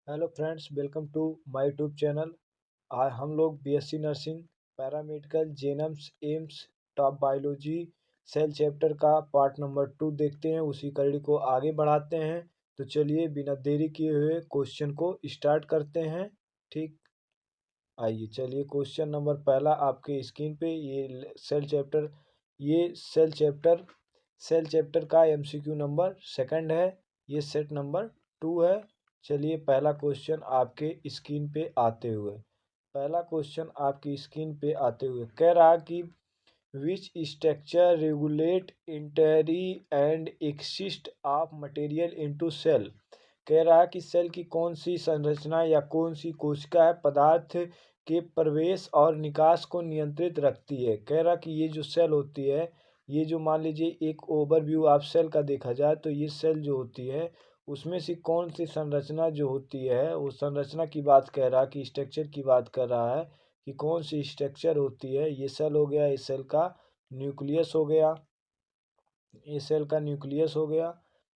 Hello friends, welcome to my YouTube channel. आज हम लोग BSc nursing, paramedical, GNMs, AIIMS, top biology cell chapter का part number 2 देखते हैं। उसी कड़ी को आगे बढ़ाते हैं। तो चलिए बिना देरी किए हुए क्वेश्चन को स्टार्ट करते हैं। ठीक, आइए चलिए क्वेश्चन नंबर पहला आपके स्क्रीन पे ये सेल चैप्टर का एमसीक्यू नंबर सेकंड है। ये सेट नंबर 2 है। चलिए पहला क्वेश्चन आपके स्क्रीन पे आते हुए पहला क्वेश्चन आपकी स्क्रीन पे आते हुए कह रहा कि which structure regulate entry and exist of material into cell. कह रहा है कि सेल की कौन सी संरचना या कौन सी कोशिका है पदार्थ के प्रवेश और निकास को नियंत्रित रखती है। कह रहा कि ये जो सेल होती है, ये जो मान लीजिए एक ओवरव्यू आप सेल का देखा जाए तो ये सेल जो होती है उसमें से कौन सी संरचना जो होती है वो संरचना की बात कह रहा है कि स्ट्रक्चर की बात कर रहा है कि कौन सी स्ट्रक्चर होती है। ये सेल हो गया, इस सेल का न्यूक्लियस हो गया, ये सेल का न्यूक्लियस हो गया,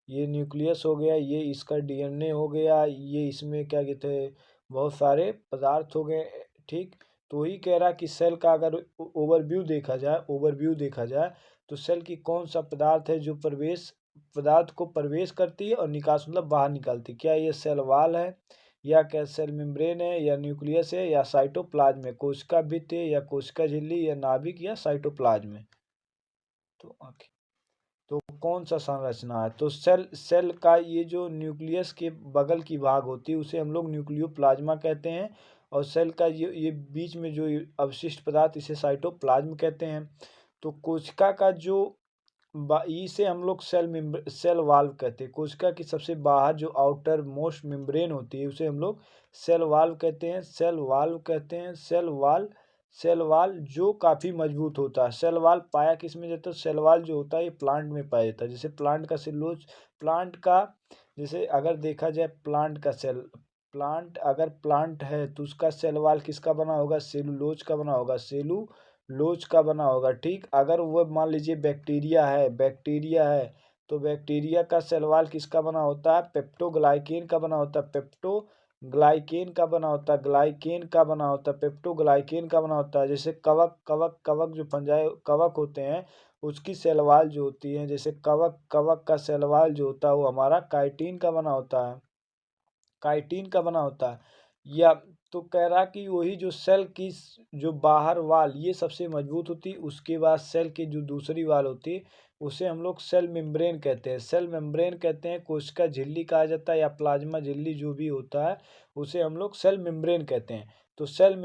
ये न्यूक्लियस हो गया, ये इसका डीएनए हो गया, ये इसमें क्या कहते हैं बहुत सारे पदार्थ हो गए। ठीक, तो वही कह रहा कि सेल का अगर ओवरव्यू देखा जाए तो सेल की कौन सा पदार्थ है जो पदार्थ को प्रवेश करती है और निकास मतलब बाहर निकालती है। क्या ये सेल वाल है, या क्या सेल मेम्ब्रेन है, या न्यूक्लियस है, या साइटोप्लाज्म है, कोशिका भित्ति है, या कोशिका झिल्ली, या नाभिक, या साइटोप्लाज्म है। तो आखिर तो कौन सा संरचना है? तो सेल का ये जो न्यूक्लियस के बगल की भाग होती है उसे हम लोग न्यूक्लियोप्लाज्मा कहते हैं, और सेल का ये बीच में जो अवशिष्ट पदार्थ इसे साइटोप्लाज्म कहते हैं। तो कोशिका का जो इसे हम लोग सेल वाल्व कहते हैं। कोशिका की सबसे बाहर जो आउटर मोस्ट मेम्ब्रेन होती है उसे हम लोग सेल वाल्व कहते हैं। सेल वाल जो काफ़ी मजबूत होता है। सेल वाल पाया किस में जाता है? सेल वाल जो होता है ये प्लांट में पाया जाता है। जैसे प्लांट का सेलुलोज, प्लांट का जैसे अगर देखा जाए प्लांट अगर प्लांट है तो उसका सेल वाल किसका बना होगा? सेलुलोज का बना होगा, सेलुलोज का बना होगा। ठीक, अगर वो मान लीजिए बैक्टीरिया है तो बैक्टीरिया का सेल वाल किसका बना होता है? पेप्टोग्लाइकेन का बना होता है, पेप्टोग्लाइकेन का बना होता है। जैसे कवक जो फंजाई कवक होते हैं उसकी सेलवाल जो होती है, जैसे कवक का सेलवाल जो होता है वो हमारा काइटिन का बना होता है। या तो कह रहा कि वही जो सेल की जो बाहर वाल ये सबसे मजबूत होती है, उसके बाद सेल की जो दूसरी वाल होती है उसे हम लोग सेल मेम्ब्रेन कहते हैं। कोशिका झिल्ली कहा जाता है या प्लाज्मा झिल्ली जो भी होता है उसे हम लोग सेल मेम्ब्रेन कहते हैं। तो सेल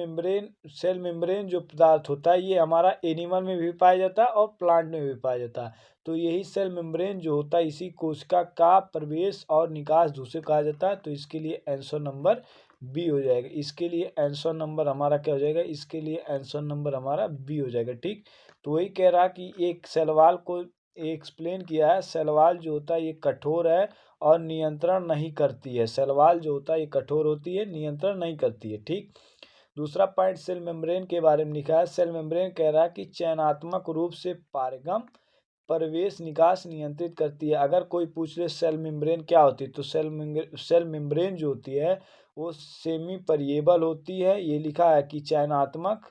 मेम्ब्रेन जो पदार्थ होता है ये हमारा एनिमल में भी पाया जाता है और प्लांट में भी पाया जाता है। तो यही सेल मेम्ब्रेन जो होता है इसी कोशिका का प्रवेश और निकास दूसरे कहा जाता है। तो इसके लिए आंसर नंबर बी हो जाएगा। इसके लिए आंसर नंबर हमारा क्या हो जाएगा? इसके लिए आंसर नंबर हमारा बी हो जाएगा। ठीक, तो वही कह रहा कि एक सेलवाल को एक्सप्लेन किया है। सेलवाल जो होता है ये कठोर है और नियंत्रण नहीं करती है। सेलवाल जो होता है ये कठोर होती है, नियंत्रण नहीं करती है। ठीक, दूसरा पॉइंट सेल मेम्ब्रेन के बारे में लिखा है। सेल मेम्ब्रेन कह रहा है कि चयनात्मक रूप से पारगम प्रवेश निकास नियंत्रित करती है। अगर कोई पूछ ले सेल मेम्ब्रेन क्या होती है तो सेल मेम्ब्रेन जो होती है वो सेमी परिएबल होती है। ये लिखा है कि चयनात्मक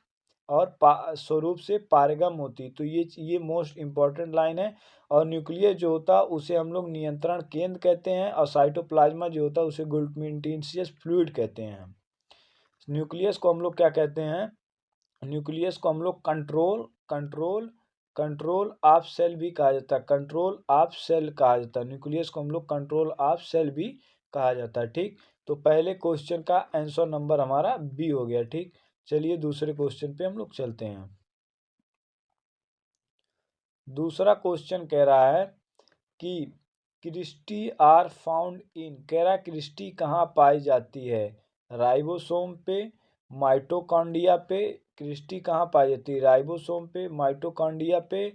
और स्वरूप से पारगम होती, तो ये मोस्ट इंपॉर्टेंट लाइन है। और न्यूक्लियस जो होता है उसे हम लोग नियंत्रण केंद्र कहते हैं, और साइटोप्लाज्मा जो होता है उसे ग्लूटामेटेशियस फ्लूइड कहते हैं। न्यूक्लियस को हम लोग क्या कहते हैं? न्यूक्लियस को हम लोग कंट्रोल ऑफ सेल भी कहा जाता है, न्यूक्लियस को हम लोग कंट्रोल ऑफ सेल भी कहा जाता है। ठीक, तो पहले क्वेश्चन का आंसर नंबर हमारा बी हो गया। ठीक, चलिए दूसरे क्वेश्चन पे हम लोग चलते हैं। दूसरा क्वेश्चन कह रहा है कि क्रिस्टी आर फाउंड इन, कह रहा है क्रिस्टी कहाँ पाई जाती है? राइबोसोम पे, माइटोकॉन्ड्रिया पे। क्रिस्टी कहाँ पाई जाती है? राइबोसोम पे, माइटोकॉन्ड्रिया पे,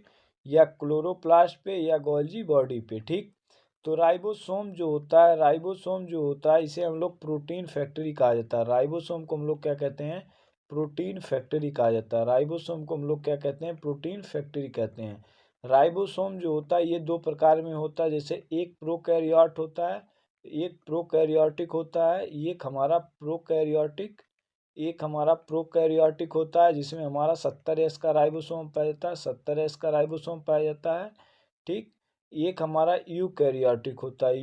या क्लोरोप्लास्ट पे, या गोल्जी बॉडी पे। ठीक, तो राइबोसोम जो होता है इसे हम लोग प्रोटीन फैक्ट्री कहा जाता है। राइबोसोम को हम लोग क्या कहते हैं? प्रोटीन फैक्ट्री कहा जाता है। राइबोसोम को हम लोग क्या कहते हैं? प्रोटीन फैक्ट्री कहते हैं। राइबोसोम जो होता है ये दो प्रकार में होता है। जैसे एक प्रोकैरियोट होता है, एक प्रोकैरियोटिक होता है, एक हमारा प्रोकैरियोटिक होता है जिसमें हमारा 70S का राइबोसोम पाया जाता है, 70S का राइबोसोम पाया जाता है। ठीक। एक हमारा यूकैरियोटिक होता है,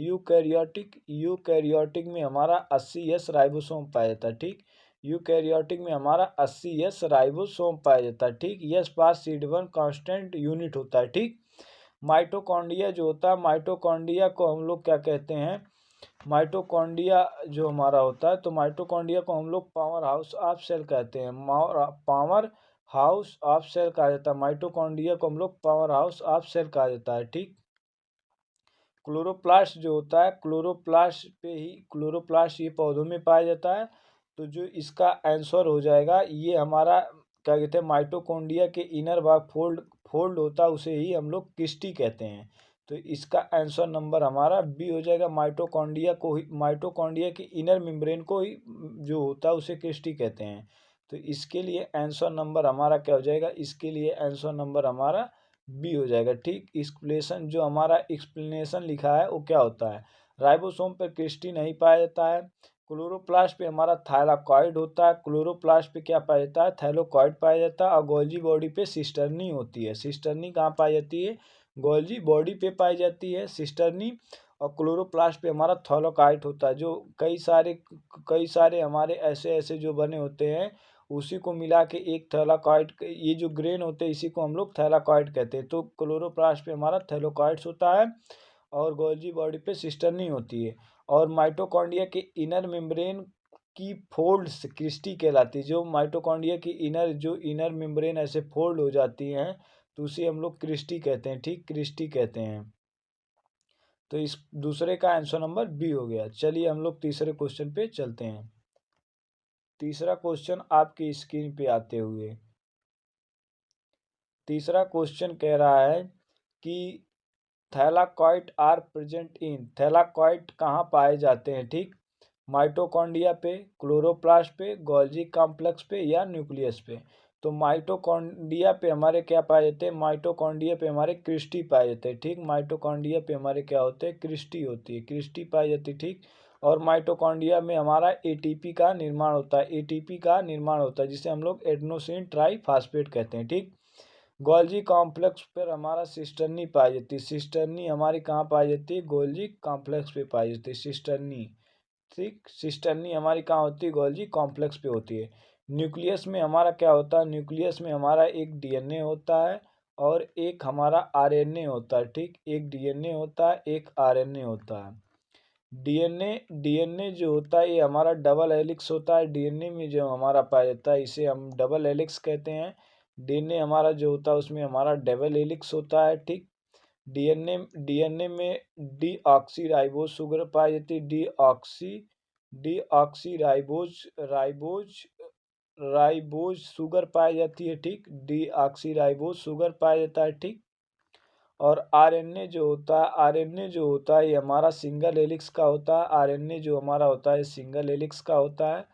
यूकैरियोटिक में हमारा 80S राइबोसोम पाया जाता है। ठीक। यूकैरियोटिक में हमारा 80S राइबोसोम पाया जाता है। ठीक। यस बार सीड1 कांस्टेंट यूनिट होता है। ठीक। माइटोकॉन्ड्रिया जो होता है, माइटोकॉन्ड्रिया को हम लोग क्या कहते हैं, माइटोकॉन्ड्रिया जो हमारा होता है, तो माइटोकॉन्ड्रिया को हम लोग पावर हाउस ऑफ सेल कहते हैं, पावर हाउस ऑफ सेल कहा जाता है। माइटोकॉन्ड्रिया को हम लोग पावर हाउस ऑफ सेल कहा जाता है। ठीक। क्लोरोप्लास्ट जो होता है, क्लोरोप्लास्ट ये पौधों में पाया जाता है। तो जो इसका आंसर हो जाएगा, ये हमारा क्या कहते हैं, माइटोकॉन्ड्रिया के इनर भाग फोल्ड होता है, उसे ही हम लोग क्रिस्टी कहते हैं। तो इसका आंसर नंबर हमारा बी हो जाएगा। माइटोकॉन्ड्रिया के इनर मेम्ब्रेन को ही जो होता है उसे क्रिस्टी कहते हैं। तो इसके लिए आंसर नंबर हमारा क्या हो जाएगा, इसके लिए आंसर नंबर हमारा बी हो जाएगा। ठीक। एक्सप्लेनेशन जो हमारा एक्सप्लेनेशन लिखा है वो क्या होता है, राइबोसोम पर क्रिस्टी नहीं पाया जाता है। क्लोरोप्लास्ट पे हमारा थाइलाकॉइड होता है, क्लोरोप्लास्ट पे क्या पाया जाता है, थैलोकॉइड पाया जाता है। और गोल्जी बॉडी पे सिस्टर्नी होती है। सिस्टर्नी कहाँ पाई जाती है, गोल्जी बॉडी पे पाई जाती है सिस्टर्नी। और क्लोरोप्लास्ट पे हमारा थैलोकाइट होता है, जो कई सारे हमारे ऐसे ऐसे जो बने होते हैं, उसी को मिला के एक थैलाकॉइड, ये जो ग्रेन होते हैं इसी को हम लोग थैलाकॉइड कहते हैं। तो क्लोरोप्लास्ट पे हमारा थैलोकॉइड्स होता है और गोल्जी बॉडी पे सिस्टर्नी होती है। और माइटोकॉन्ड्रिया के इनर मेम्ब्रेन की फोल्ड्स क्रिस्टी कहलाती है। जो माइटोकॉन्ड्रिया की इनर मेम्ब्रेन ऐसे फोल्ड हो जाती हैं, तो उसे हम लोग क्रिस्टी कहते हैं। ठीक, क्रिस्टी कहते हैं। तो इस दूसरे का आंसर नंबर बी हो गया। चलिए हम लोग तीसरे क्वेश्चन पे चलते हैं। तीसरा क्वेश्चन आपकी स्क्रीन पे आते हुए, तीसरा क्वेश्चन कह रहा है कि thylakoid are present in, thylakoid कहाँ पाए जाते हैं। ठीक। माइटोकॉन्ड्रिया पे, क्लोरोप्लास्ट पे, गोल्जी कॉम्प्लेक्स पे या न्यूक्लियस पे। तो माइटोकॉन्ड्रिया पे हमारे क्या पाए जाते हैं, माइटोकॉन्ड्रिया पे हमारे क्रिस्टी पाए जाते हैं। ठीक। माइटोकॉन्ड्रिया पे हमारे क्या होते हैं, क्रिस्टी होती है, क्रिस्टी पाई जाती है। ठीक। और माइटोकॉन्ड्रिया में हमारा एटीपी का निर्माण होता है, एटीपी का निर्माण होता है जिसे हम लोग एडेनोसिन ट्राईफॉस्फेट कहते हैं। ठीक। गोल्जी कॉम्प्लेक्स पर हमारा सिस्टर्नी पाई जाती है, सिस्टर्नी हमारी कहाँ पाई जाती है, गोल्जी कॉम्प्लेक्स पे पाई जाती है सिस्टर्नी। ठीक। सिस्टर्नी हमारी कहाँ होती है, गोल्जी कॉम्प्लेक्स पे होती है। न्यूक्लियस में हमारा क्या होता है, न्यूक्लियस में हमारा एक डीएनए होता है और एक हमारा आरएनए होता है। ठीक। एक डीएनए होता है, एक आरएनए होता है। डीएनए जो होता है ये हमारा डबल हेलिक्स होता है। डीएनए में जो हमारा पाया जाता है इसे हम डबल हेलिक्स कहते हैं। डीएनए हमारा जो होता है उसमें हमारा डबल हेलिक्स होता है। ठीक। डीएनए में डीऑक्सी राइबोज शुगर पाई जाती है, डीऑक्सी राइबोज शुगर पाई जाती है। ठीक। डीऑक्सी राइबोज शुगर पाया जाता है। ठीक। और आरएनए जो होता है ये हमारा सिंगल हेलिक्स का होता है। आरएनए जो हमारा होता है सिंगल हेलिक्स का होता है,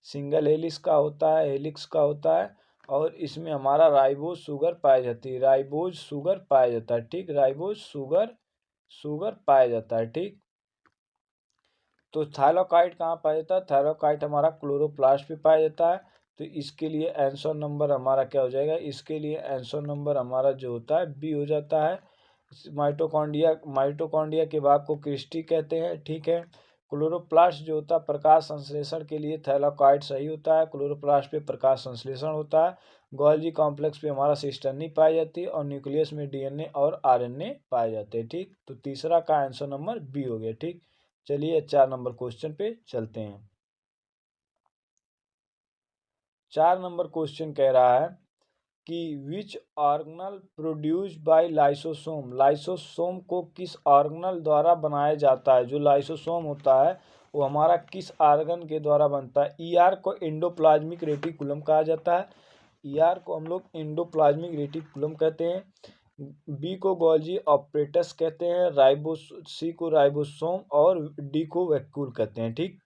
सिंगल हेलिक्स का होता है, हेलिक्स का होता है। और इसमें हमारा राइबोज शुगर पाई जाती है, राइबोज शुगर पाया जाता है। ठीक। राइबोज शुगर पाया जाता है। ठीक। तो थाइलाकॉइड कहाँ पाया जाता है, थाइलाकॉइड हमारा क्लोरोप्लास्ट पे पाया जाता है। तो इसके लिए आंसर नंबर हमारा क्या हो जाएगा, इसके लिए आंसर नंबर हमारा जो होता है बी हो जाता है। माइटोकॉन्ड्रिया के भाग को क्रिस्टी कहते हैं। ठीक है। क्लोरोप्लास्ट जो होता है प्रकाश संश्लेषण के लिए थैलाकॉइड सही होता है, क्लोरोप्लास्ट पे प्रकाश संश्लेषण होता है। गोल्जी कॉम्प्लेक्स पे हमारा सिस्टर्नी पाई जाती है और न्यूक्लियस में डीएनए और आरएनए पाए जाते हैं। ठीक। तो तीसरा का आंसर नंबर बी हो गया। ठीक। चलिए 4 नंबर क्वेश्चन पे चलते हैं। 4 नंबर क्वेश्चन कह रहा है कि विच organelle produced by lysosome, lysosome को किस ऑर्गेनल द्वारा बनाया जाता है। जो लाइसोसोम होता है वो हमारा किस ऑर्गन के द्वारा बनता है। ईआर को एंडोप्लाज्मिक रेटिकुलम कहा जाता है, ईआर को हम लोग एंडोप्लाज्मिक रेटिकुलम कहते हैं। बी को गोल्जी ऑपरेटस कहते हैं, सी को राइबोसोम और डी को वैक्यूल कहते हैं। ठीक।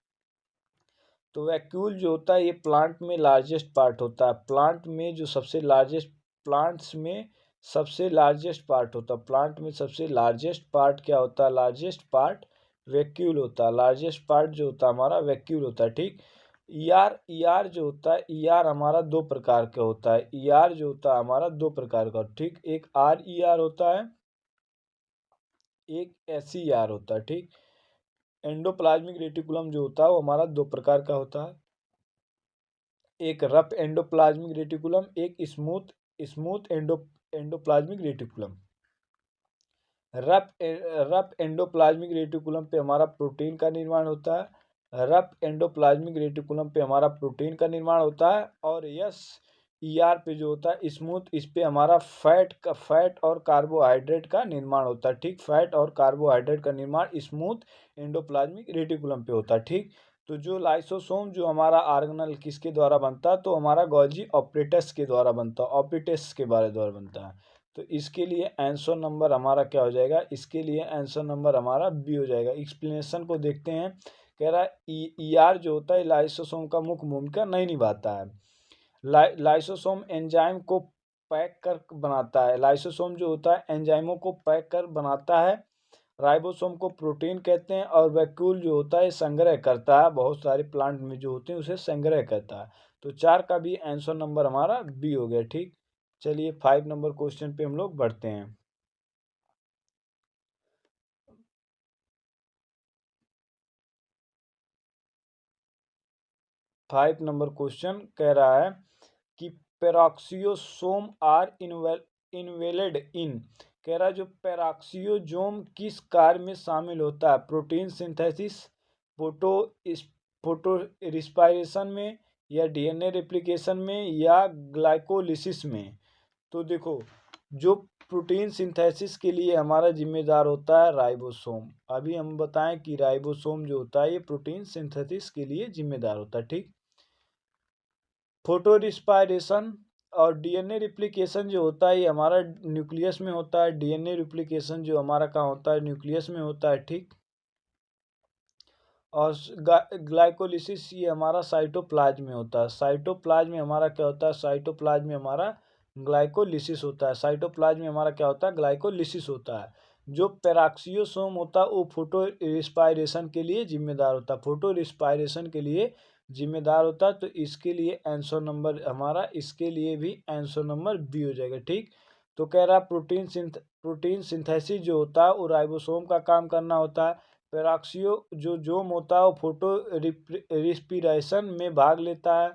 तो वैक्यूल जो होता है ये प्लांट में लार्जेस्ट पार्ट होता है, प्लांट में जो सबसे लार्जेस्ट, प्लांट्स में सबसे लार्जेस्ट पार्ट होता है, प्लांट में सबसे लार्जेस्ट पार्ट क्या होता है, लार्जेस्ट पार्ट वैक्यूल होता है, लार्जेस्ट पार्ट जो होता है हमारा वैक्यूल होता है, ठीक। ईआर जो होता है, ईआर हमारा दो प्रकार का होता है, ईआर जो होता है हमारा दो प्रकार का, ठीक। एक आर ई आर होता है, एक एस ई आर होता है, ठीक। एंडोप्लाज्मिक रेटिकुलम जो होता है वो हमारा दो प्रकार का होता है, एक रफ एंडोप्लाज्मिक रेटिकुलम, एक smooth smooth endoplasmic reticulum. Rough endoplasmic reticulum पे हमारा प्रोटीन का निर्माण होता है, रफ एंडोप्लाज्मिक रेटिकुलम पे हमारा प्रोटीन का निर्माण होता है। और यस ईआर पे जो होता है स्मूथ, इस पे हमारा फैट और कार्बोहाइड्रेट का निर्माण होता है, ठीक। फैट और कार्बोहाइड्रेट का निर्माण स्मूथ एंडोप्लाज्मिक रेटिकुलम पे होता है, ठीक। तो जो लाइसोसोम जो हमारा ऑर्गेनल किसके द्वारा बनता है, तो हमारा गोल्जी ऑपरेटस के द्वारा बनता है, ऑपरेटस के बारे द्वारा बनता है। तो इसके लिए आंसर नंबर हमारा क्या हो जाएगा, इसके लिए आंसर नंबर हमारा बी हो जाएगा। एक्सप्लेनेशन को देखते हैं। कह रहा है ईआर जो होता है लाइसोसोम का मुख्य भूमिका नहीं निभाता है। लाइसोसोम एंजाइम को पैक कर बनाता है, लाइसोसोम जो होता है एंजाइमों को पैक कर बनाता है। राइबोसोम को प्रोटीन कहते हैं, और वैक्यूल जो होता है संग्रह करता है, बहुत सारे प्लांट में जो होते हैं उसे संग्रह करता है। तो 4 का भी आंसर नंबर हमारा बी हो गया, ठीक। चलिए 5 नंबर क्वेश्चन पे हम लोग बढ़ते हैं। 5 नंबर क्वेश्चन कह रहा है कि पेरोक्सियोसोम आर इन्वेलिड इन, कह रहा है जो पेरोक्सियोसोम किस कार्य में शामिल होता है, protein synthesis, photo photo respiration में, या डीएनए रेप्लिकेशन में, या ग्लाइकोलिसिस में। तो देखो, जो प्रोटीन सिंथेसिस के लिए हमारा जिम्मेदार होता है राइबोसोम, अभी हम बताएं कि राइबोसोम जो होता है ये प्रोटीन सिंथेसिस के लिए जिम्मेदार होता है, ठीक। फोटो रिस्पायरेशन और डीएनए रिप्लिकेशन जो होता है ये हमारा न्यूक्लियस में होता है, डीएनए रिप्लिकेशन जो हमारा कहाँ होता है, न्यूक्लियस में होता है, ठीक। और ग्लाइकोलिसिस ये हमारा साइटोप्लाज्म में होता है, साइटोप्लाज्म में हमारा क्या होता है, साइटोप्लाज्म में हमारा ग्लाइकोलिसिस होता है, साइटोप्लाज्म में हमारा क्या होता है, ग्लाइकोलिसिस होता है। जो पेराक्सियोसोम होता है वो फोटो रिस्पायरेशन के लिए जिम्मेदार होता है, फोटो रिस्पायरेशन के लिए जिम्मेदार होता है। तो इसके लिए आंसर नंबर हमारा, इसके लिए भी आंसर नंबर बी हो जाएगा, ठीक। तो कह रहा है प्रोटीन सिंथेसिस जो होता है वो राइबोसोम का काम करना होता है। पेराक्सियो जो जोम होता है वो फोटो रिस्पिरेशन में भाग लेता है,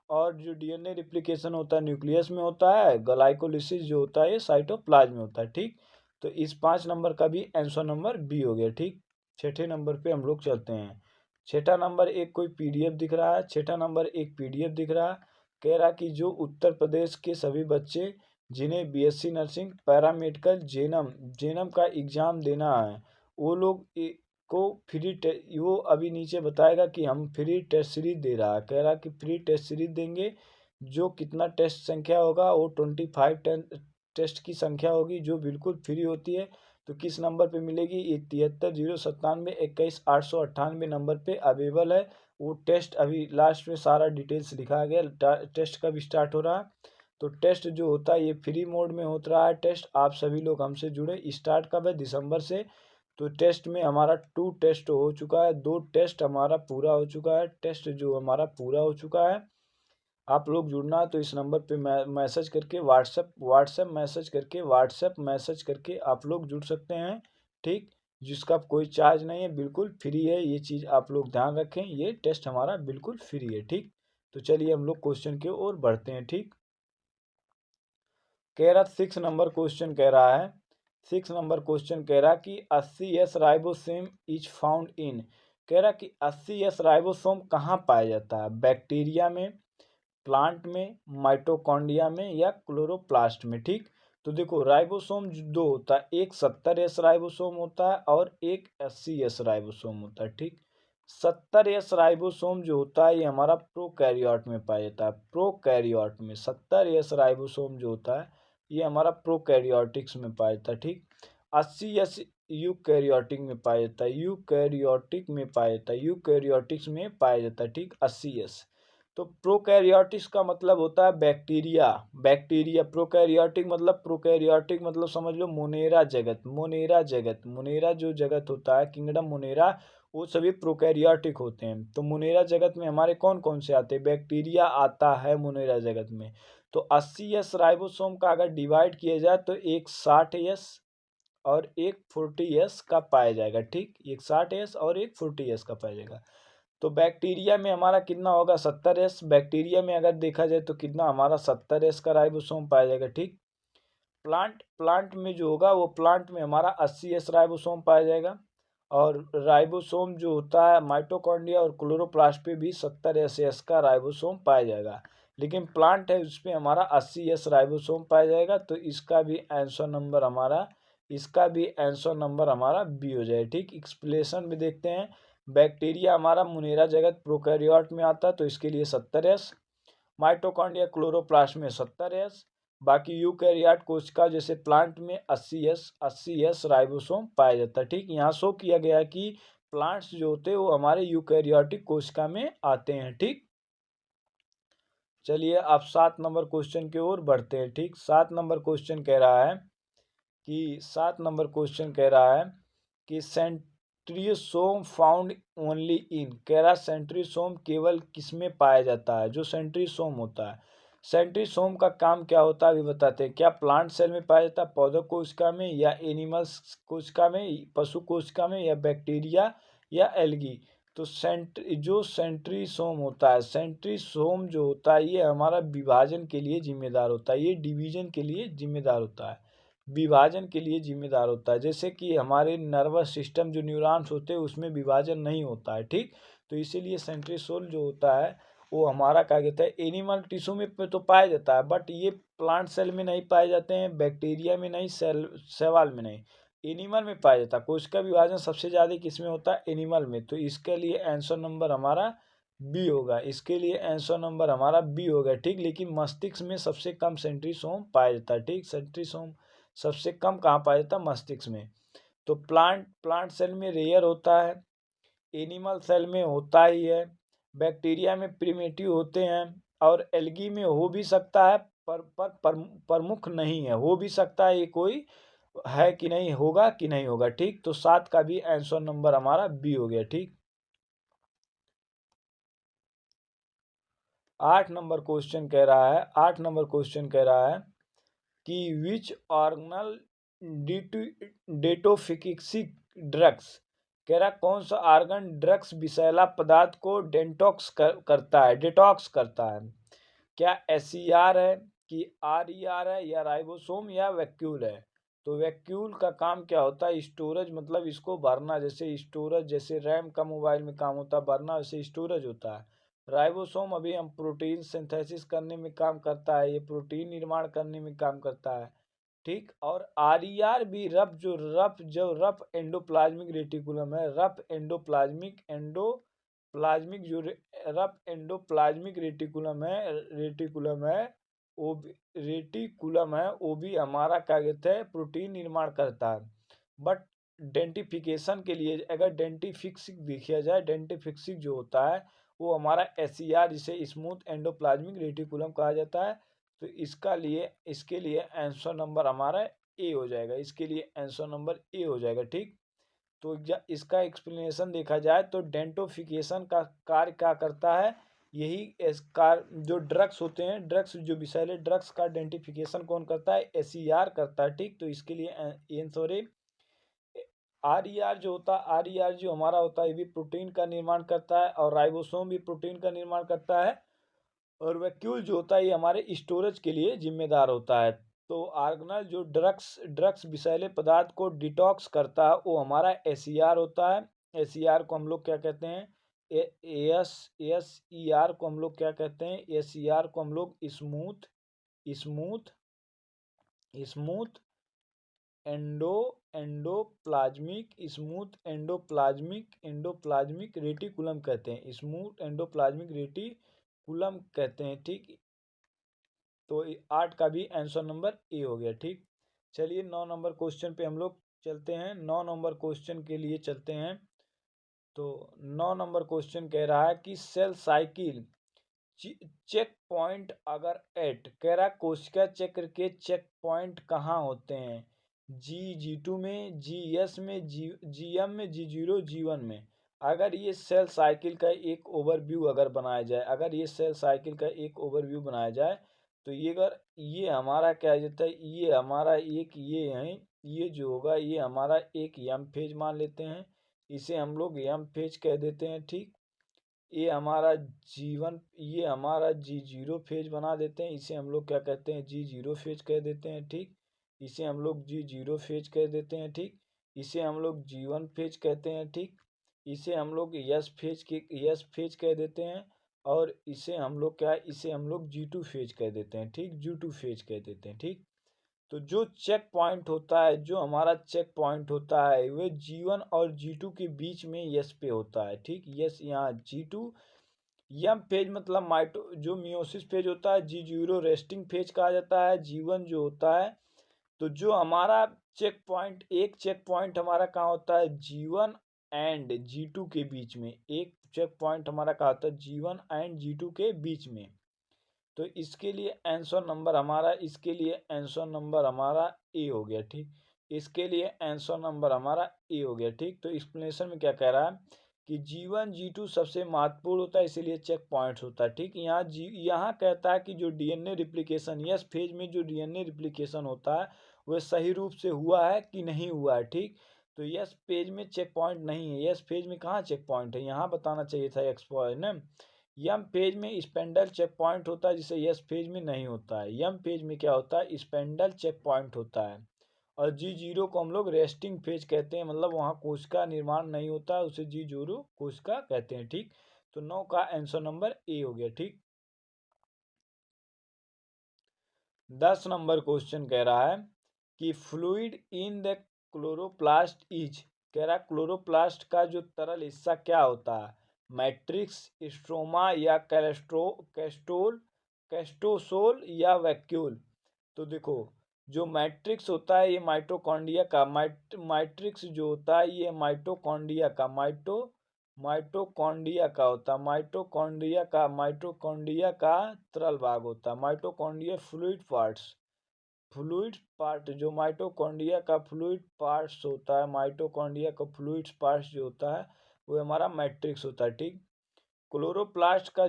और जो डीएनए रिप्लिकेशन होता है न्यूक्लियस में होता है, ग्लाइकोलिसिस जो होता है ये साइटोप्लाज्म में होता है, ठीक। तो इस 5 नंबर का भी आंसर नंबर बी हो गया, ठीक। छठे नंबर पे हम लोग चलते हैं। छठा नंबर एक कोई पीडीएफ दिख रहा है, छठा नंबर एक पीडीएफ दिख रहा है। कह रहा कि जो उत्तर प्रदेश के सभी बच्चे जिन्हें बीएससी नर्सिंग, पैरामेडिकल, जेनम जेनम का एग्ज़ाम देना है, वो लोग को वो अभी नीचे बताएगा कि हम फ्री टेस्ट सीरीज दे रहा है। कह रहा कि फ्री टेस्ट सीरीज देंगे, जो कितना टेस्ट संख्या होगा वो 25 टेस्ट की संख्या होगी जो बिल्कुल फ्री होती है। तो किस नंबर पे मिलेगी, ये 73 097 21 898 नंबर पे अवेलेबल है। वो टेस्ट अभी लास्ट में सारा डिटेल्स लिखा गया, टेस्ट कब स्टार्ट हो रहा है। तो टेस्ट जो होता है ये फ्री मोड में होता रहा है टेस्ट, आप सभी लोग हमसे जुड़े। स्टार्ट कब है, दिसंबर से। तो टेस्ट में हमारा 2 टेस्ट हो चुका है, 2 टेस्ट हमारा पूरा हो चुका है, टेस्ट जो हमारा पूरा हो चुका है। आप लोग जुड़ना है तो इस नंबर पे मैसेज करके, व्हाट्सएप मैसेज करके आप लोग जुड़ सकते हैं, ठीक। जिसका कोई चार्ज नहीं है, बिल्कुल फ्री है, ये चीज़ आप लोग ध्यान रखें, ये टेस्ट हमारा बिल्कुल फ्री है, ठीक। तो चलिए हम लोग क्वेश्चन की ओर बढ़ते हैं, ठीक। कह रहा 6 नंबर क्वेश्चन कह रहा है, 6 नंबर क्वेश्चन कह रहा कि 80S ribosome is found in, कह रहा कि 80S राइबोसोम कहाँ पाया जाता है, बैक्टीरिया में, प्लांट में, माइटोकॉन्ड्रिया में, या क्लोरोप्लास्ट में, ठीक। तो देखो राइबोसोम दो होता है, एक 70S राइबोसोम होता है और एक 80S राइबोसोम होता है, ठीक। 70S राइबोसोम जो होता है ये हमारा प्रोकैरियोट में पाया जाता है, प्रोकैरियोट में 70S राइबोसोम जो होता है ये हमारा प्रोकैरियोटिक्स में पाया जाता है, ठीक। 80S यूकैरियोटिक में पाया जाता है, यूकैरियोटिक में पाया जाता है, यूकैरियोटिक्स में पाया जाता है, ठीक। 80S तो प्रोकैरियोटिक्स का मतलब होता है बैक्टीरिया। बैक्टीरिया प्रोकैरियोटिक मतलब समझ लो मोनेरा जगत, मोनेरा जगत, मोनेरा जो जगत होता है, किंगडम मोनेरा, वो सभी प्रोकैरियोटिक होते हैं। तो मोनेरा जगत में हमारे कौन कौन से आते हैं? बैक्टीरिया आता है मोनेरा जगत में। तो 80S राइबोसोम का अगर डिवाइड किया जाए तो एक 60S और एक 40S का पाया जाएगा। ठीक, एक 60S और एक 40S का पाया जाएगा। तो बैक्टीरिया में हमारा कितना होगा? 70S। बैक्टीरिया में अगर देखा जाए तो कितना हमारा 70S का राइबोसोम पाया जाएगा। ठीक, प्लांट में जो होगा वो प्लांट में हमारा 80S राइबोसोम पाया जाएगा। और राइबोसोम जो होता है माइटोकॉन्ड्रिया और क्लोरोप्लास्ट पे भी 70S का राइबोसोम पाया जाएगा। लेकिन प्लांट है उसमें हमारा 80S राइबोसोम पाया जाएगा। तो इसका भी आंसर नंबर हमारा बी हो जाए। ठीक, एक्सप्लेनेशन में देखते हैं। बैक्टीरिया हमारा मुनेरा जगत प्रोकैरियोट में आता है तो इसके लिए 70S, माइटोकॉन्ड्रिया क्लोरोप्लास्ट में 70S, बाकी यूकैरियोट कोशिका जैसे प्लांट में 80S राइबोसोम पाया जाता है। ठीक, यहाँ शो किया गया है कि प्लांट्स जो होते हैं वो हमारे यूकैरियोटिक कोशिका में आते हैं। ठीक, चलिए आप 7 नंबर क्वेश्चन की ओर बढ़ते हैं। ठीक, 7 नंबर क्वेश्चन कह रहा है कि सेंट्रियोसोम फाउंड ओनली इन, कह रहा सेंट्रियोसोम केवल किसमें पाया जाता है? जो सेंट्रियोसोम होता है, सेंट्रियोसोम का काम क्या होता है अभी बताते हैं। क्या प्लांट सेल में पाया जाता है, पौधा कोशिका में, या एनिमल्स कोशिका में, पशु कोशिका में, या बैक्टीरिया या एल्गी? तो सेंट्रियोसोम होता है, सेंट्रियोसोम जो होता है ये हमारा विभाजन के लिए जिम्मेदार होता है, ये डिवीजन के लिए जिम्मेदार होता है, विभाजन के लिए जिम्मेदार होता है। जैसे कि हमारे नर्वस सिस्टम जो न्यूरॉन्स होते हैं उसमें विभाजन नहीं होता है। ठीक, तो इसीलिए सेंट्रियोसोल जो होता है वो हमारा क्या कहता है, एनिमल टिश्यू में तो पाया जाता है, बट ये प्लांट सेल में नहीं पाए जाते हैं, बैक्टीरिया में नहीं, शैवाल में नहीं, एनिमल में पाया जाता है। कोशिका विभाजन सबसे ज़्यादा किस में होता है? एनिमल में। तो इसके लिए आंसर नंबर हमारा बी होगा, इसके लिए आंसर नंबर हमारा बी होगा। ठीक, लेकिन मस्तिष्क में सबसे कम सेंट्रियोसोम पाया जाता है। ठीक, सेंट्रियोसोम सबसे कम कहाँ पाया जाता है? मस्तिष्क में। तो प्लांट सेल में रेयर होता है, एनिमल सेल में होता ही है, बैक्टीरिया में प्रिमिटिव होते हैं, और एल्गी में हो भी सकता है पर प्रमुख नहीं है। हो भी सकता है, ये कोई है कि नहीं, होगा कि नहीं होगा। ठीक, तो 7 का भी आंसर नंबर हमारा बी हो गया। ठीक, 8 नंबर क्वेश्चन कह रहा है कि विच ऑर्गनल डेटोफिक्सिक ड्रग्स, कह रहा कौन सा ऑर्गन ड्रग्स विषैला पदार्थ को डिटॉक्स करता है? क्या एसईआर है, कि आरईआर है, या राइबोसोम, या वैक्यूल है? तो वैक्यूल का काम क्या होता है? स्टोरेज, मतलब इसको भरना, जैसे स्टोरेज, जैसे रैम का मोबाइल में काम होता है भरना, वैसे स्टोरेज होता है। राइबोसोम अभी हम प्रोटीन सिंथेसिस करने में काम करता है, ये प्रोटीन निर्माण करने में काम करता है। ठीक, और आरईआर भी रफ एंडोप्लाज्मिक रेटिकुलम है, रफ एंडोप्लाज्मिक रेटिकुलम है, वो भी हमारा क्या कहते हैं, प्रोटीन निर्माण करता है। बट डेंटिफिकेशन के लिए अगर डेंटिफिक्सिक देखा जाए, डेंटिफिक्सिक जो होता है वो हमारा एसईआर, जिसे स्मूथ एंडोप्लाज्मिक रेटिकुलम कहा जाता है। तो इसके लिए आंसर नंबर हमारा ए हो जाएगा, इसके लिए आंसर नंबर ए हो जाएगा। ठीक, तो इसका एक्सप्लेनेशन देखा जाए तो डेंटोफिकेशन का कार्य क्या करता है? यही इस कार जो ड्रग्स होते हैं, ड्रग्स जो विषैले ड्रग्स का डेंटिफिकेशन कौन करता है? एसईआर करता है। ठीक, तो इसके लिए आंसर है। आरईआर जो होता है, आरईआर जो हमारा होता है ये भी प्रोटीन का निर्माण करता है, और राइबोसोम भी प्रोटीन का निर्माण करता है, और वैक्यूल जो होता है ये हमारे स्टोरेज के लिए जिम्मेदार होता है। तो आर्गनल जो ड्रग्स विषैले पदार्थ को डिटॉक्स करता है वो हमारा एसईआर होता है। एसईआर को हम लोग क्या कहते हैं? एस एस ई आर को हम लोग क्या कहते हैं? एसईआर को हम लोग smooth smooth endo endoplasmic reticulum कहते हैं, स्मूथ एंडोप्लाज्मिक रेटिकुलम कहते हैं। ठीक, तो 8 का भी आंसर नंबर ए हो गया। ठीक, चलिए 9 नंबर क्वेश्चन पे हम लोग चलते हैं, 9 नंबर क्वेश्चन के लिए चलते हैं। तो 9 नंबर क्वेश्चन कह रहा है कि सेल साइकिल चेक पॉइंट अगर एट कह रहा कोशिका चक्र के चेक पॉइंट कहाँ होते हैं? G2 में, GS में, GM में, G0, G1 में। अगर ये सेल साइकिल का एक ओवरव्यू अगर बनाया जाए, अगर ये सेल साइकिल का एक ओवरव्यू बनाया जाए, तो ये अगर ये हमारा क्या जाता है, ये हमारा एक ये है, ये जो होगा ये हमारा एक एम फेज मान लेते हैं, इसे हम लोग एम फेज कह देते हैं। ठीक, ये हमारा G1, ये हमारा G0 फेज बना देते हैं, इसे हम लोग क्या कहते हैं, G0 फेज कह देते हैं। ठीक, इसे हम लोग G0 फेज कह देते हैं। ठीक, इसे हम लोग G1 फेज कहते हैं। ठीक, इसे हम लोग यस फेज कह देते हैं। और इसे हम लोग क्या, इसे हम लोग G2 फेज कह देते हैं। ठीक, G2 फेज कह देते हैं। ठीक, तो जो चेक पॉइंट होता है, जो हमारा चेक पॉइंट होता है, वह G1 और G2 के बीच में यस पे होता है। ठीक, यस यहाँ G2 यम फेज मतलब माइटो जो मियोसिस फेज होता है, G0 रेस्टिंग फेज कहा जाता है, G1 जो होता है। तो जो हमारा चेक पॉइंट, एक चेक पॉइंट हमारा कहाँ होता है, G1 एंड G2 के बीच में। एक चेक पॉइंट हमारा कहाँ होता है, G1 एंड G2 के बीच में। तो इसके लिए आंसर नंबर हमारा, इसके लिए आंसर नंबर हमारा ए हो गया। ठीक, इसके लिए आंसर नंबर हमारा ए हो गया। ठीक, तो एक्सप्लेनेशन में क्या कह रहा है कि G1 G2 सबसे महत्वपूर्ण होता है, इसीलिए चेक पॉइंट्स होता है। ठीक, यहाँ कहता है कि जो डीएनए रिप्लिकेशन, यस फेज में जो डीएनए रिप्लिकेशन होता है वह सही रूप से हुआ है कि नहीं हुआ है। ठीक, तो यस फेज में चेक पॉइंट नहीं है, यस फेज में कहाँ चेक पॉइंट है, यहाँ बताना चाहिए था एक्स पॉइंट ना। यम फेज में स्पेंडल चेक पॉइंट होता है, जिसे यस फेज में नहीं होता है। यम फेज में क्या होता है, स्पेंडल चेक पॉइंट होता है। और G0 को हम लोग रेस्टिंग फेज कहते हैं, मतलब वहाँ कोशिका निर्माण नहीं होता है, उसे G0 कोशिका कहते हैं। ठीक, तो 9 का आंसर नंबर ए हो गया। ठीक, 10 नंबर क्वेश्चन कह रहा है कि fluid in the chloroplast is, कह रहा है क्लोरोप्लास्ट का जो तरल हिस्सा क्या होता है, मैट्रिक्स, स्ट्रोमा या कैस्टोसोल या वैक्यूल। तो देखो, जो मैट्रिक्स होता है ये माइटोकॉन्ड्रिया का, मैट्रिक्स जो होता है ये माइटोकॉन्ड्रिया का होता है, माइटोकॉन्ड्रिया का तरल भाग होता है। माइटोकॉन्ड्रिया फ्लूइड पार्ट जो माइटोकॉन्ड्रिया का फ्लूइड पार्ट्स होता है, माइटोकॉन्ड्रिया का फ्लूइड पार्ट्स जो होता है वो हमारा मैट्रिक्स होता है। ठीक, क्लोरोप्लास्ट का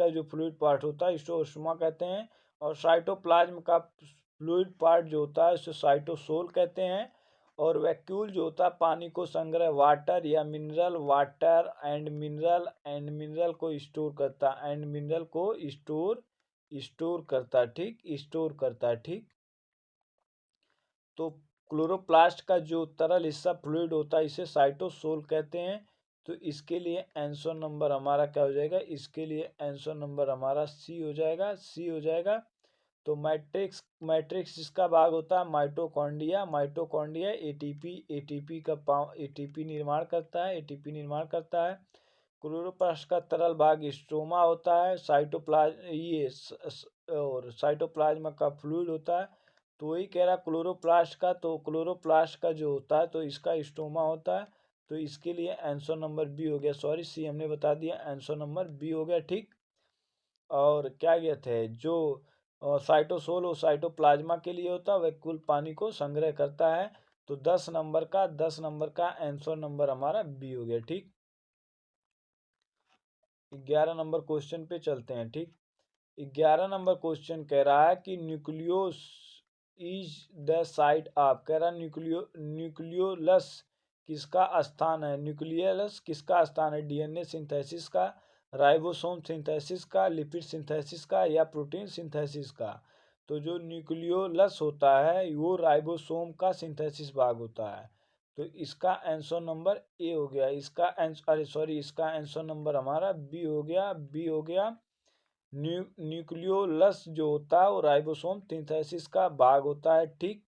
जो फ्लूइड पार्ट होता है इसको ओस्मा कहते हैं। और साइटोप्लाज्म का फ्लूइड पार्ट जो होता है उसे साइटोसोल कहते हैं। और वैक्यूल जो होता है पानी को संग्रह, वाटर या मिनरल, वाटर एंड मिनरल को स्टोर करता है, एंड मिनरल को स्टोर करता है। ठीक, स्टोर करता है। ठीक, तो क्लोरोप्लास्ट का जो तरल हिस्सा फ्लूइड होता है इसे साइटोसोल कहते हैं। तो इसके लिए आंसर नंबर हमारा क्या हो जाएगा, इसके लिए आंसर नंबर हमारा सी हो जाएगा, सी हो जाएगा। तो मैट्रिक्स इसका भाग होता है माइटोकॉन्ड्रिया एटीपी निर्माण करता है, क्लोरोप्लास्ट का तरल भाग स्ट्रोमा होता है, और साइटोप्लाज्म का फ्लूइड होता है। तो वही कह रहा क्लोरोप्लास्ट का, तो क्लोरोप्लास्ट का जो होता है तो इसका स्टोमा होता है। तो इसके लिए आंसर नंबर बी हो गया, सॉरी सी हमने बता दिया, आंसर नंबर बी हो गया। ठीक, और क्या गया थे जो साइटोसोल और साइटोप्लाज्मा के लिए होता है, वह कुल पानी को संग्रह करता है। तो 10 नंबर का आंसर नंबर हमारा बी हो गया। ठीक, 11 नंबर क्वेश्चन पे चलते हैं। ठीक, 11 नंबर क्वेश्चन कह रहा है कि न्यूक्लियोस इज द साइट ऑफ, कह रहा न्यूक्लियोलस किसका स्थान है, न्यूक्लियस किसका स्थान है, डीएनए सिंथेसिस का, राइबोसोम सिंथेसिस का, लिपिड सिंथेसिस का या प्रोटीन सिंथेसिस का। तो जो न्यूक्लियोलस होता है वो राइबोसोम का सिंथेसिस भाग होता है। तो इसका आंसर नंबर ए हो गया, इसका आंसर, अरे सॉरी, इसका आंसर नंबर हमारा बी हो गया, बी हो गया। न्यूक्लियोलस जो होता है वो राइबोसोम सिंथेसिस का भाग होता है। ठीक,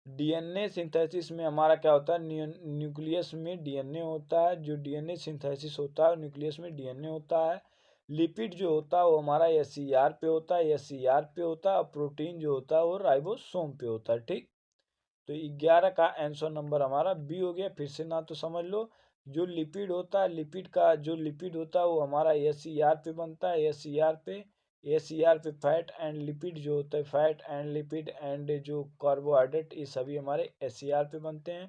डीएनए सिंथेसिस में हमारा क्या होता है, न्यूक्लियस में डीएनए होता है, जो डीएनए सिंथेसिस होता है न्यूक्लियस में डीएनए होता है। लिपिड जो होता है वो हमारा एससीआर पे होता है, एससीआर पे होता है। और प्रोटीन जो होता है वो राइबोसोम पे होता है। ठीक, तो 11 का आंसर नंबर हमारा बी हो गया। फिर से ना तो समझ लो, जो लिपिड होता है, लिपिड का जो लिपिड होता है वो हमारा एस पे बनता है, एस पे फैट एंड लिपिड जो होता है, फैट एंड लिपिड एंड जो कार्बोहाइड्रेट, ये सभी हमारे एस पे बनते हैं।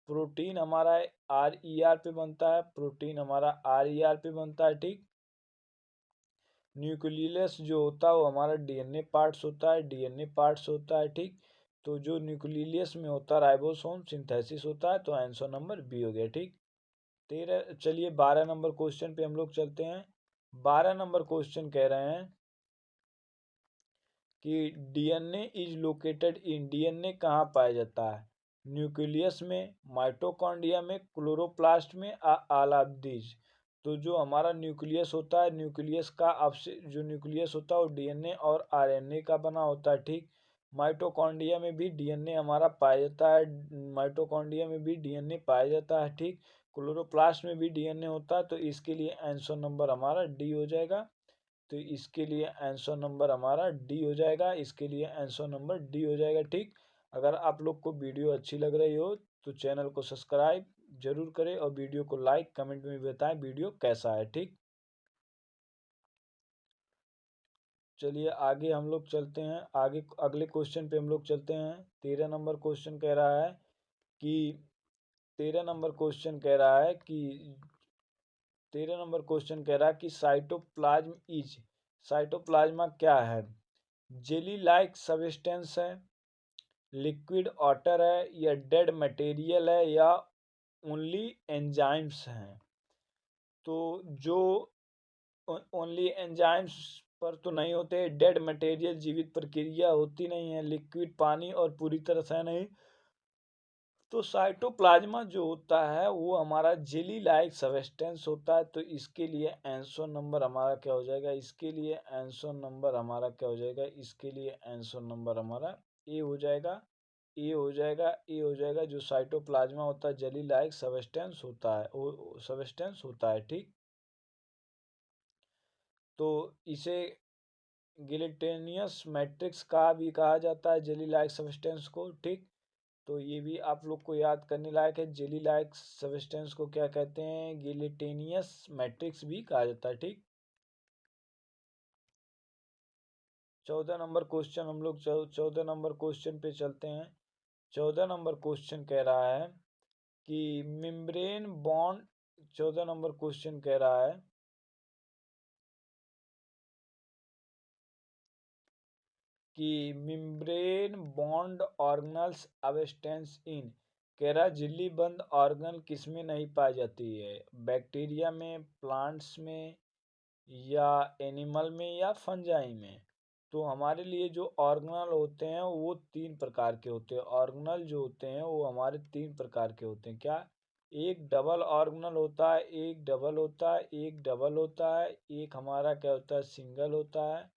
प्रोटीन हमारा आर पे बनता है, प्रोटीन हमारा आर पे बनता है, ठीक। न्यूक्लियस जो होता है वो हमारा डीएनए पार्ट्स होता है, डीएनए पार्ट्स होता है, ठीक। तो जो न्यूक्लियस में होता है राइबोसोम सिंथेसिस होता है, तो आंसर नंबर बी हो गया, ठीक। 13, चलिए 12 नंबर क्वेश्चन पे हम लोग चलते हैं। 12 नंबर क्वेश्चन कह रहे हैं कि DNA is located in, DNA कहाँ पाया जाता है? न्यूक्लियस में, माइटोकॉन्ड्रिया में, क्लोरोप्लास्ट में, ऑल ऑफ दीज। तो जो हमारा न्यूक्लियस होता है, न्यूक्लियस का अवशेष जो न्यूक्लियस होता है वो डीएनए और आरएनए का बना होता है, ठीक। माइटोकॉन्ड्रिया में भी डीएनए हमारा पाया जाता है, माइटोकॉन्ड्रिया में भी डीएनए पाया जाता है, ठीक। क्लोरोप्लास्ट में भी डीएनए होता है, तो इसके लिए आंसर नंबर हमारा डी हो जाएगा। तो इसके लिए आंसर नंबर हमारा डी हो जाएगा, इसके लिए आंसर नंबर डी हो जाएगा, ठीक। अगर आप लोग को वीडियो अच्छी लग रही हो तो चैनल को सब्सक्राइब जरूर करें और वीडियो को लाइक कमेंट में बताएं वीडियो कैसा है, ठीक। चलिए आगे हम लोग चलते हैं, आगे अगले क्वेश्चन पे हम लोग चलते हैं। 13 नंबर क्वेश्चन कह रहा है कि 13 नंबर क्वेश्चन कह रहा है कि 13 नंबर क्वेश्चन कह रहा है कि साइटोप्लाज्म इज, साइटोप्लाज्मा क्या है? जेली लाइक सब्सटेंस है, लिक्विड वाटर है, या डेड मटेरियल है, या ओनली एंजाइम्स हैं? तो जो ओनली एंजाइम्स पर तो नहीं होते, डेड मटेरियल जीवित प्रक्रिया होती नहीं है, लिक्विड पानी और पूरी तरह से नहीं। तो साइटोप्लाज्मा जो होता है वो हमारा जेली लाइक सब्सटेंस होता है, तो इसके लिए आंसर नंबर हमारा क्या हो जाएगा? इसके लिए आंसर नंबर हमारा क्या हो जाएगा? इसके लिए आंसर नंबर हमारा ए हो जाएगा, ए हो जाएगा, ए हो जाएगा। जो साइटोप्लाज्मा होता है जेली लाइक सब्सटेंस होता है, वो सब्सटेंस होता है, ठीक। तो इसे गिलेटेनियस मैट्रिक्स का भी कहा जाता है, जेली लाइक सब्सटेंस को, ठीक। तो ये भी आप लोग को याद करने लायक है, जेली लाइक सब्सटेंस को क्या कहते हैं? गिलेटेनियस मैट्रिक्स भी कहा जाता है, ठीक। 14 नंबर क्वेश्चन हम लोग 14 नंबर क्वेश्चन पे चलते हैं। 14 नंबर क्वेश्चन कह रहा है कि मेम्ब्रेन बॉन्ड, 14 नंबर क्वेश्चन कह रहा है कि मेम्ब्रेन बॉन्ड ऑर्गेनल्स अबस्टेंस इन, कह रहा झिल्ली बंद ऑर्गन किसमें नहीं पाई जाती है? बैक्टीरिया में, प्लांट्स में, या एनिमल में, या फंजाई में? तो हमारे लिए जो ऑर्गेनल होते हैं वो 3 प्रकार के होते हैं, ऑर्गेनल जो होते हैं वो हमारे 3 प्रकार के होते हैं। क्या? एक डबल ऑर्गेनल होता है, एक डबल होता है, एक डबल होता है, एक हमारा क्या होता है? सिंगल होता है,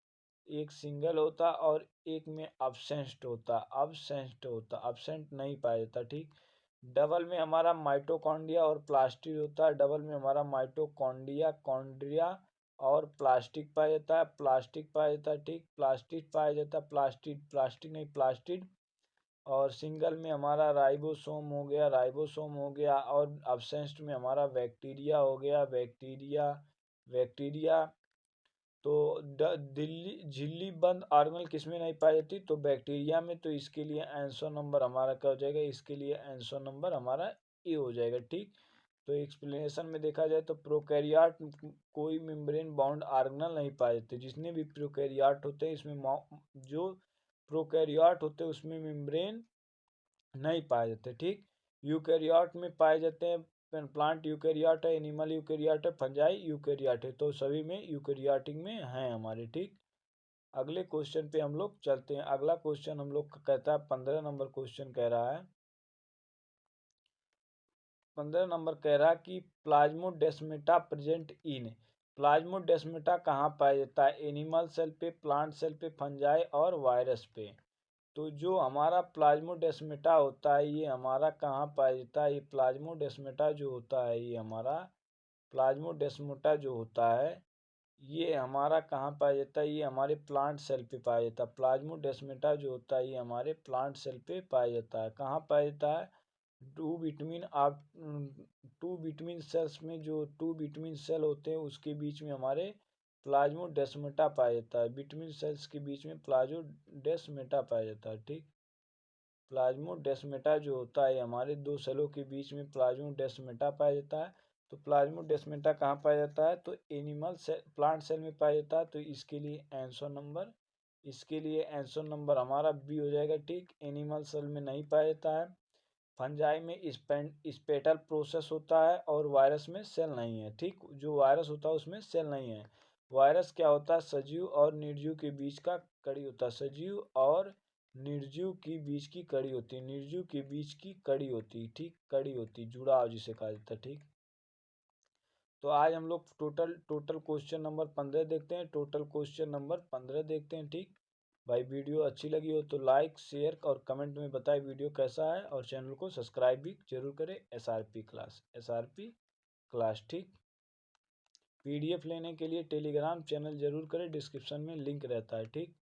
एक सिंगल होता, और एक में absent होता, absent होता, absent नहीं पाया जाता, ठीक। डबल में हमारा माइटोकॉन्ड्रिया और प्लास्टिड होता है, डबल में हमारा माइटोकॉन्ड्रिया, कॉन्ड्रिया और प्लास्टिक पाया जाता है, प्लास्टिक पाया जाता है, ठीक। प्लास्टिक पाया जाता है, प्लास्टिड, प्लास्टिक नहीं प्लास्टिड। और सिंगल में हमारा राइबोसोम हो गया, राइबोसोम हो गया, और absent में हमारा बैक्टीरिया हो गया, बैक्टीरिया, बैक्टीरिया। तो दिल्ली झिल्ली बंद ऑर्गेनल किसमें नहीं पाई जाती? तो बैक्टीरिया में। तो इसके लिए आंसर नंबर हमारा क्या हो जाएगा? इसके लिए आंसर नंबर हमारा ए हो जाएगा, ठीक। तो एक्सप्लेनेशन में देखा जाए तो प्रोकैरियोट कोई मेम्ब्रेन बाउंड ऑर्गेनल नहीं पाए जाते, जितने भी प्रोकैरियोट होते हैं इसमें जो प्रोकैरियोट होते हैं उसमें मेम्ब्रेन नहीं पाए जाते, ठीक। यूकैरियोट में पाए जाते हैं, प्लांट यूकैरियोट है, एनिमल यूकैरियोट है, फंजाई यूकैरियोट है, तो सभी में यूकैरियोटिक में हैं हमारे, ठीक। अगले क्वेश्चन पे हम लोग चलते हैं। अगला क्वेश्चन हम लोग का कहता है 15 नंबर क्वेश्चन कह रहा है, 15 नंबर कह रहा है कि प्लाज्मोडेस्माटा प्रेजेंट इन, प्लाज्मोडेस्माटा कहाँ पाया जाता है? एनिमल सेल पे, प्लांट सेल पे, फंजाई और वायरस पे। तो जो हमारा प्लाज्मोडेस्माटा होता है ये हमारा कहाँ पाया जाता है? ये प्लाज्मोडेस्माटा जो होता है ये हमारा प्लाज्मोडेस्माटा जो होता है ये हमारा कहाँ पाया जाता है? ये हमारे प्लांट सेल पे पाया जाता है। प्लाज्मोडेस्माटा जो होता है ये हमारे प्लांट सेल पे पाया जाता है। कहाँ पाया जाता है? टू बिटवीन सेल्स में जो टू बिटवीन सेल होते हैं उसके बीच में हमारे प्लाज्मोडेस्माटा पाया जाता है। बिटवीन सेल्स के बीच में प्लाज्मोडेस्माटा पाया जाता है। ठीक, प्लाज्मोडेस्माटा जो होता है हमारे दो सेलों के बीच में प्लाज्मोडेस्माटा पाया जाता है। तो प्लाज्मोडेस्माटा कहाँ पाया जाता है? तो एनिमल सेल, प्लांट सेल में पाया जाता है। तो इसके लिए आंसर नंबर हमारा बी हो जाएगा। ठीक, एनिमल सेल में नहीं पाया जाता है। फंजाई में स्पेटल प्रोसेस होता है और वायरस में सेल नहीं है। ठीक, जो वायरस होता है उसमें सेल नहीं है। वायरस क्या होता है? सजीव और निर्जीव के बीच का कड़ी होता है। सजीव और निर्जीव की बीच की कड़ी होती है। निर्जीव के बीच की कड़ी होती है। ठीक, कड़ी होती है, जुड़ाव जिसे कहा जाता है। ठीक, तो आज हम लोग टोटल क्वेश्चन नंबर 15 देखते हैं। टोटल क्वेश्चन नंबर 15 देखते हैं। ठीक भाई, वीडियो अच्छी लगी हो तो लाइक शेयर और कमेंट में बताएं वीडियो कैसा है, और चैनल को सब्सक्राइब भी जरूर करें। SRP class. ठीक, पीडीएफ लेने के लिए टेलीग्राम चैनल जरूर करें, डिस्क्रिप्शन में लिंक रहता है। ठीक।